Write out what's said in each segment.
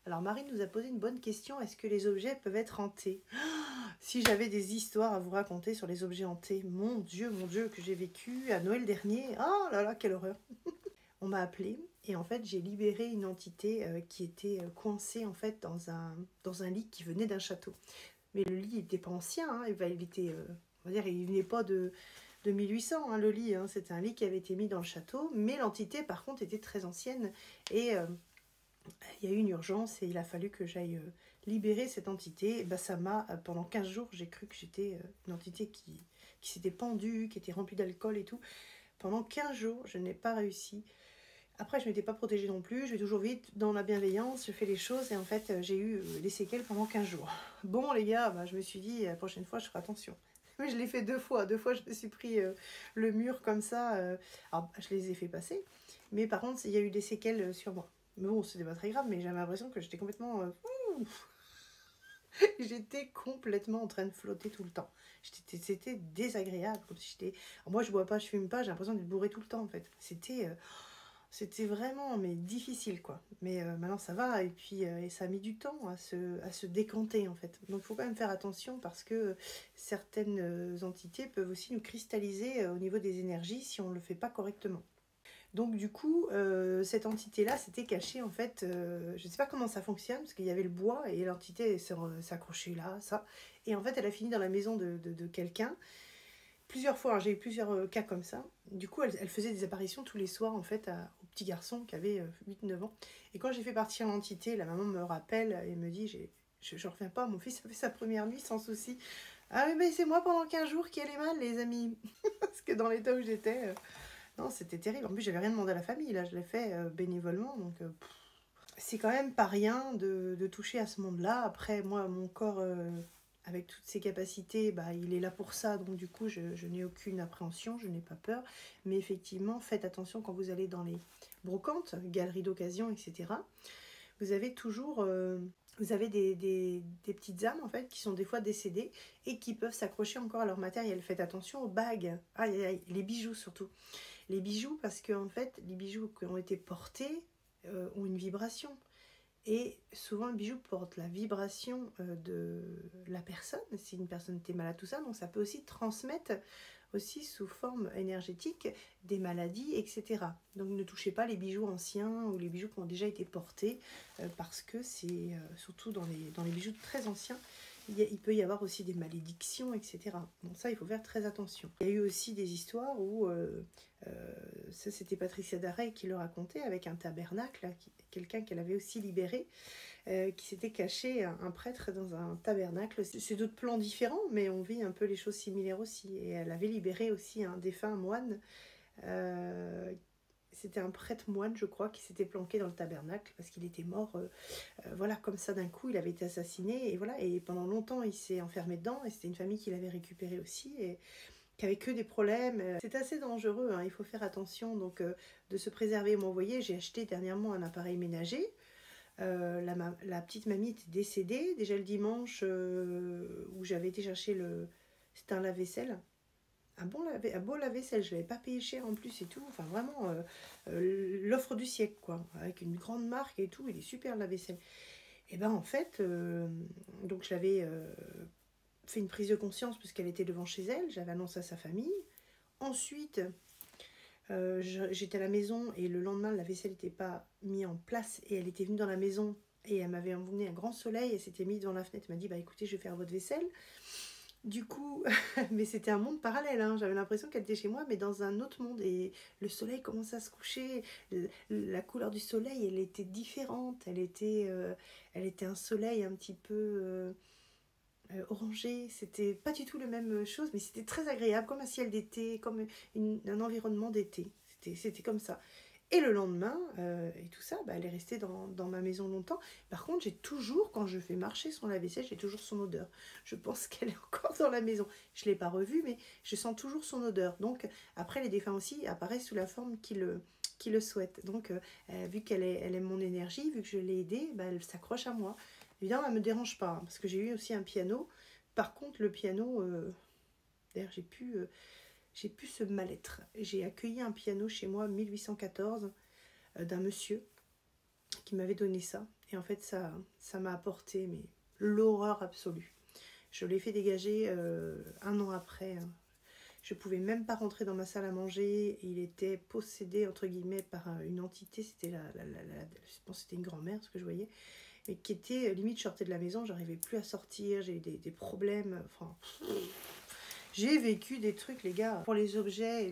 Alors Marie nous a posé une bonne question, est-ce que les objets peuvent être hantés? Si j'avais des histoires à vous raconter sur les objets hantés, mon Dieu, que j'ai vécu à Noël dernier, oh là là, quelle horreur. On m'a appelée et en fait j'ai libéré une entité qui était coincée en fait dans un lit qui venait d'un château. Mais le lit n'était pas ancien, hein, il était, on va dire, il venait pas de 1800, hein, le lit, hein, c'était un lit qui avait été mis dans le château, mais l'entité par contre était très ancienne et il y a eu une urgence et il a fallu que j'aille libérer cette entité. Et ben, ça m'a, pendant 15 jours, j'ai cru que j'étais une entité qui s'était pendue, qui était remplie d'alcool et tout. Pendant 15 jours, je n'ai pas réussi. Après, je ne m'étais pas protégée non plus, je vais toujours vite dans la bienveillance, je fais les choses et en fait, j'ai eu des séquelles pendant 15 jours. Bon, les gars, bah, je me suis dit, la prochaine fois, je ferai attention. Mais je l'ai fait 2 fois. 2 fois, je me suis pris le mur comme ça. Alors, je les ai fait passer. Mais par contre, il y a eu des séquelles sur moi. Mais bon, c'était pas très grave, mais j'avais l'impression que j'étais complètement... j'étais complètement en train de flotter tout le temps. C'était désagréable. Comme si j'étais... Alors, moi, je bois pas, je fume pas, j'ai l'impression d'être bourrée tout le temps, en fait. C'était vraiment mais difficile, quoi. Mais maintenant, ça va. Et puis, et ça a mis du temps à se décanter, en fait. Donc, il faut quand même faire attention parce que certaines entités peuvent aussi nous cristalliser au niveau des énergies si on ne le fait pas correctement. Donc du coup, cette entité-là s'était cachée en fait, je ne sais pas comment ça fonctionne, parce qu'il y avait le bois et l'entité s'accrochait là, ça. Et en fait, elle a fini dans la maison de quelqu'un. Plusieurs fois, hein, j'ai eu plusieurs cas comme ça. Du coup, elle faisait des apparitions tous les soirs en fait au petit garçon qui avait 8-9 ans. Et quand j'ai fait partir l'entité, la maman me rappelle et me dit, je ne reviens pas, mon fils a fait sa première nuit sans souci. Ah oui, mais c'est moi pendant 15 jours qui allait mal, les amis. Parce que dans l'état où j'étais... non, c'était terrible. En plus, j'avais rien demandé à la famille. Là, je l'ai fait bénévolement. Donc, c'est quand même pas rien de toucher à ce monde-là. Après, moi, mon corps, avec toutes ses capacités, bah, il est là pour ça. Donc, du coup, je n'ai aucune appréhension, je n'ai pas peur. Mais effectivement, faites attention quand vous allez dans les brocantes, galeries d'occasion, etc. Vous avez toujours... vous avez des petites âmes en fait qui sont des fois décédées et qui peuvent s'accrocher encore à leur matériel. Faites attention aux bagues, aïe, aïe, les bijoux surtout. Les bijoux, parce que en fait, les bijoux qui ont été portés ont une vibration. Et souvent, le bijou porte la vibration de la personne, si une personne était malade, tout ça. Donc, ça peut aussi transmettre aussi sous forme énergétique des maladies, etc. Donc, ne touchez pas les bijoux anciens ou les bijoux qui ont déjà été portés parce que c'est surtout dans les bijoux très anciens, il peut y avoir aussi des malédictions, etc. Donc ça, il faut faire très attention. Il y a eu aussi des histoires où, ça c'était Patricia Darey qui le racontait, avec un tabernacle, quelqu'un qu'elle avait aussi libéré, qui s'était caché, un prêtre dans un tabernacle. C'est d'autres plans différents, mais on vit un peu les choses similaires aussi. Et elle avait libéré aussi un défunt moine, c'était un prêtre moine, je crois, qui s'était planqué dans le tabernacle parce qu'il était mort, voilà, comme ça d'un coup, il avait été assassiné, et voilà, et pendant longtemps, il s'est enfermé dedans, et c'était une famille qui l'avait récupéré aussi, et qui avait que des problèmes. C'est assez dangereux, hein, il faut faire attention, donc de se préserver. Moi, vous voyez, j'ai acheté dernièrement un appareil ménager. La petite mamie était décédée, déjà le dimanche où j'avais été chercher c'était un lave-vaisselle. Un beau lave-vaisselle, je ne l'avais pas payé cher en plus et tout. Enfin, vraiment, l'offre du siècle, quoi. Avec une grande marque et tout, il est super le lave-vaisselle. Et ben en fait, donc j'avais fait une prise de conscience puisqu'elle était devant chez elle, j'avais annoncé à sa famille. Ensuite, j'étais à la maison et le lendemain, la vaisselle n'était pas mise en place et elle était venue dans la maison et elle m'avait emmené un grand soleil, elle s'était mise devant la fenêtre, elle m'a dit, bah écoutez, je vais faire votre vaisselle. Du coup, mais c'était un monde parallèle, hein. J'avais l'impression qu'elle était chez moi, mais dans un autre monde. Et le soleil commençait à se coucher. La couleur du soleil, elle était différente. Elle était un soleil un petit peu orangé. C'était pas du tout la même chose, mais c'était très agréable, comme un ciel d'été, comme un environnement d'été. C'était comme ça. Et le lendemain, et tout ça, bah, elle est restée dans ma maison longtemps. Par contre, j'ai toujours, quand je fais marcher son lave-vaisselle, j'ai toujours son odeur. Je pense qu'elle est encore dans la maison. Je ne l'ai pas revue, mais je sens toujours son odeur. Donc, après, les défunts aussi apparaissent sous la forme qui le souhaitent. Donc, vu qu'elle aime mon énergie, vu que je l'ai aidée, bah, elle s'accroche à moi. Évidemment, elle ne me dérange pas, hein, parce que j'ai eu aussi un piano. Par contre, le piano, d'ailleurs, j'ai pu ce mal-être. J'ai accueilli un piano chez moi en 1814 d'un monsieur qui m'avait donné ça. Et en fait, ça m'a apporté mais l'horreur absolue. Je l'ai fait dégager 1 an après. Hein. Je pouvais même pas rentrer dans ma salle à manger. Il était possédé, entre guillemets, par une entité. C'était je pense que c'était une grand-mère, ce que je voyais. Mais qui était, limite, je sortais de la maison, j'arrivais plus à sortir. J'ai eu des problèmes. Enfin, j'ai vécu des trucs, les gars. Pour les objets, et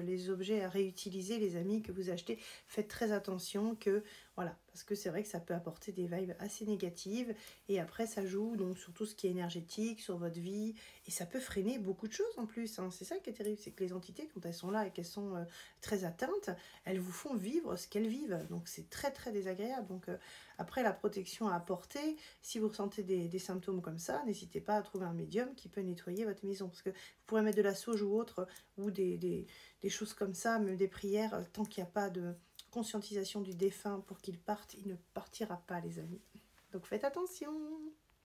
les objets à réutiliser, les amis que vous achetez, faites très attention que, voilà, parce que c'est vrai que ça peut apporter des vibes assez négatives. Et après, ça joue donc sur tout ce qui est énergétique, sur votre vie. Et ça peut freiner beaucoup de choses en plus. Hein. C'est ça qui est terrible, c'est que les entités, quand elles sont là et qu'elles sont très atteintes, elles vous font vivre ce qu'elles vivent. Donc c'est très très désagréable. Donc après, la protection à apporter, si vous ressentez des symptômes comme ça, n'hésitez pas à trouver un médium qui peut nettoyer votre maison. Parce que vous pourrez mettre de la sauge ou autre, ou des choses comme ça, même des prières, tant qu'il n'y a pas de conscientisation du défunt pour qu'il parte, il ne partira pas, les amis. Donc faites attention.